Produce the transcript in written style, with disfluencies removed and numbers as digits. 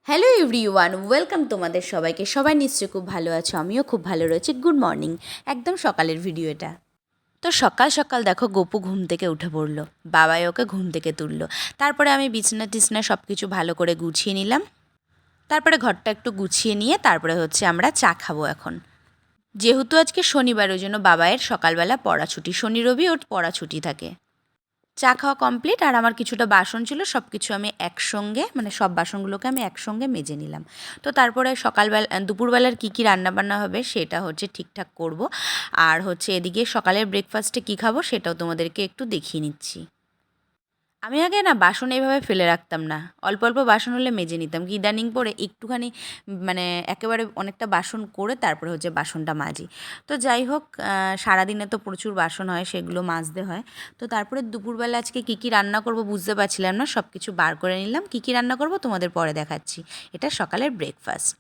Hello everyone, welcome তোমাদের সবাইকে। সবাই নিশ্চয়ই খুব ভালো আছো, আমিও খুব ভালো রয়েছি। গুড মর্নিং, একদম সকালের ভিডিও এটা। তো সকাল সকাল দেখো গপু ঘুম থেকে উঠে পড়লো, বাবাই ওকে ঘুম থেকে তুললো। তারপরে আমি বিছনা টিছনা সব কিছু ভালো করে গুছিয়ে নিলাম। তারপরে ঘরটা একটু গুছিয়ে নিয়ে তারপরে আমরা চা খাবো এখন। যেহেতু আজকে শনিবার, ওই জন্য বাবাইয়ের সকালবেলা পড়া ছুটি, শনি রবি ওর পড়া ছুটি থাকে। চা খাওয়া কমপ্লিট, আর আমার কিছুটা বাসন ছিল, সব কিছু আমি একসঙ্গে সব বাসনগুলোকে আমি একসঙ্গে মেজে নিলাম। তো তারপরে দুপুরবেলার কী রান্নাবান্না হবে সেটা ঠিকঠাক করব। আর এদিকে সকালের ব্রেকফাস্টে কী খাবো সেটাও তোমাদেরকে একটু দেখিয়ে নিচ্ছি। আমি আগে না বাসন এইভাবে ফেলে রাখতাম না, অল্প অল্প বাসন হলে মেজে নিতাম। কি ইদানিং পরে একটুখানি একেবারে অনেকটা বাসন করে তারপরে বাসনটা মাজি। তো যাই হোক, সারাদিনে তো প্রচুর বাসন হয়, সেগুলো মাজতে হয়। তো তারপরে দুপুরবেলা আজকে কী রান্না করব বুঝতে পারছিলাম না, সব কিছু বার করে নিলাম। কী রান্না করব তোমাদের পরে দেখাচ্ছি। এটা সকালের ব্রেকফাস্ট।